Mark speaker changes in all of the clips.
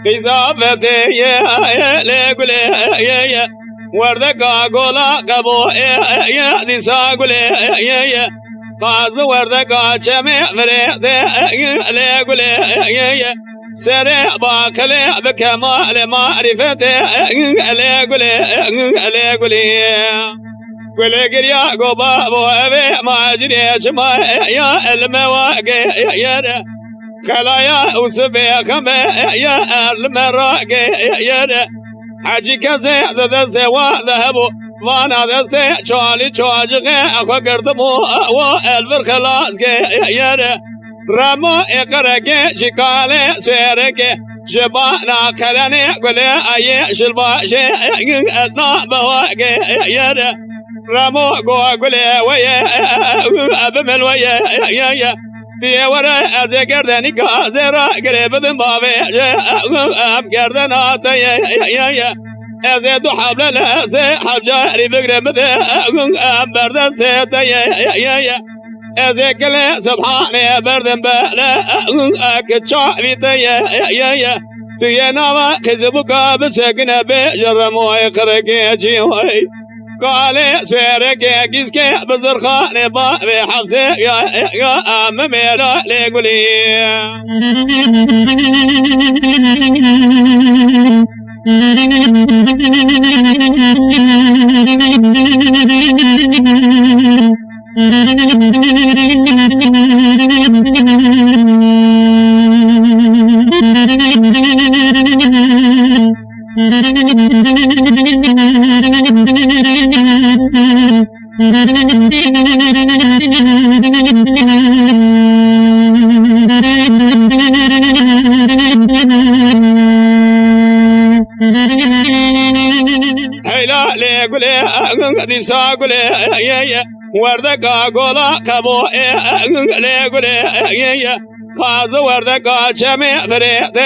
Speaker 1: قزافتي يا لقول يا وردك قولا قبو يا دي ساقول يا قاز وردك جميع فريد لقول يا سريع باكلي بكمال معرفتي لقول قولي قريا قبا بوابي ما جريش ما يا المواقع يا خلايا وسبي خمي يا المراقي يا حاجي كزي دستي وذهبوا وانا دستي شالي شاجغي اخو قردمو والبر خلاص يا رمو اقرقي شكالي سيرقي جبانا خلاني قولي اي شلباشي اتنا بواقي يا رمو قولي ويا ابمل ويا يا في ورا از گردنی کازرا گرفتم باوی ام گردن آتا یا از دو حبل لحظه حجاری بگرفته ام بردسته تا یا از کل سبحانه بردم بله کچاوی تا یا توی نوا خزبو کا بسکنه بجرموی خرگی جیوی قالي سيرك كيسكي بزرخاني بابي حفظي يا أم ميرا ليقولي هيلا ليقولي دي ساقولي يا وردك قولا كبو ليقولي يا قاز وردك جميع فريد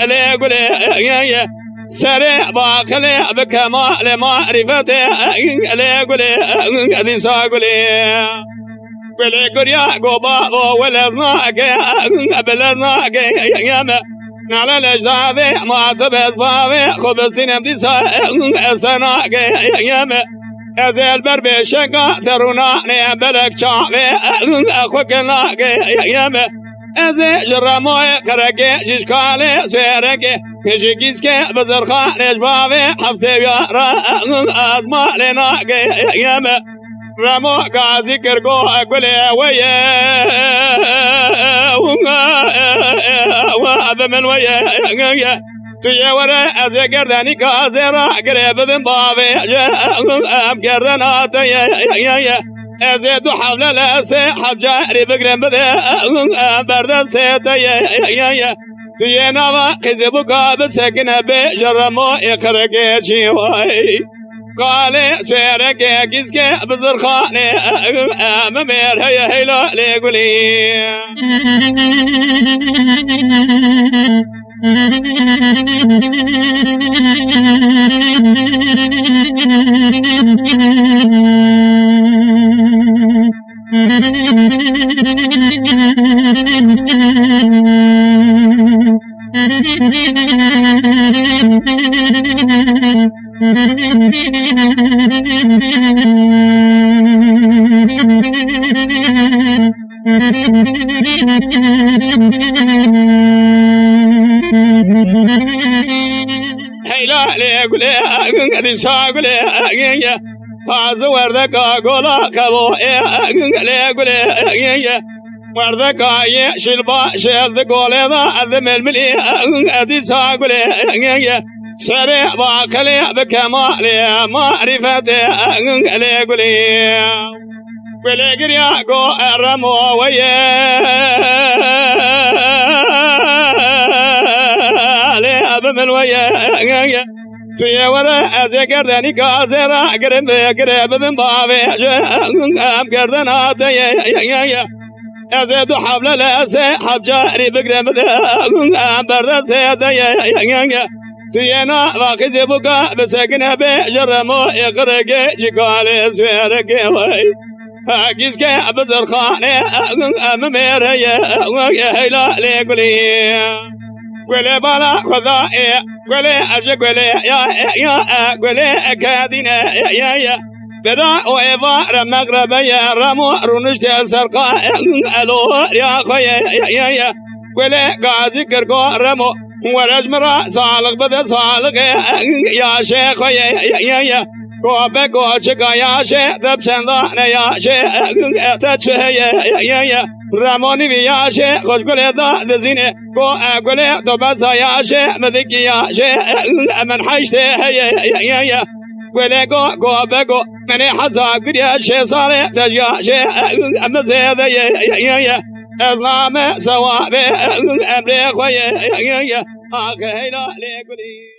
Speaker 1: ليقولي يا سريع باكلي بكمال معرفتي ليقولي دي ساقولي قولي قريا قبا ولدناك بلدناك يا على الأجداد ما تبز بابي خبزين بديسا استناك يا أزل بربشكا تروناني بلك شعبي أخوكناك يا أزل جرموي كركي جشكالي سيركي كشكيسكي بزرخاني بابي حفظي يارا أزمالناك يا رمو قازي كرقو أقولي ويا وابمن ويا توي ورا أزي قرداني كازيرا قريب بن بابي أم قردنا يا أزي دو حبل لأسي حبجاري بقرم بدي بردستي يا توي نوا خزبو قابل سكنة بجرمو يقرقي جيواي قالي سيرك كيسكي بزرخاني ممير هيا هيلا ليقولي هيلا ليقولي قدي ساقولي فاز وردك قولا كبو ليقولي وردكاي شلبا شل قولي ذا أذم الملي أدي ساقولي سريع باكلي بكمالي معرفتي علي قولي قولي قريا قو الرمو ويا علي أبمن ويا توی وره از گردنی کازرا گرم گرم بدن بابی ام گردن آتی از دو حبل لسه حب جاری بگرم ام بردست توی نا واقعی زبوکا بسکنه به جرمو اقرق جکال سویرک وی اگیز که بزر خانه ام میره هیلا لیگلی قولي بالا خذائي قولي أجي قولي يا قولي كادينا يا برا وإبا مغرب يا رمو رونشت السرقاء ألو يا خويا يا قولي قاضي كركو رمو ورجمرا صالق بدا صالق يا شيخ يا قوبة قوشك يا شيخ دبشندان يا شيخ تتشه يا رموني يا شيخ خوش قولي دا دزيني قولي تو بس يا شيخ مذكي يا شيخ من حيشته يا قولي قوبة مني حساق يا شيخ صالح تجيا شيخ مزيد يا إسلام سوابي أمري خويا آخي لا ليقولي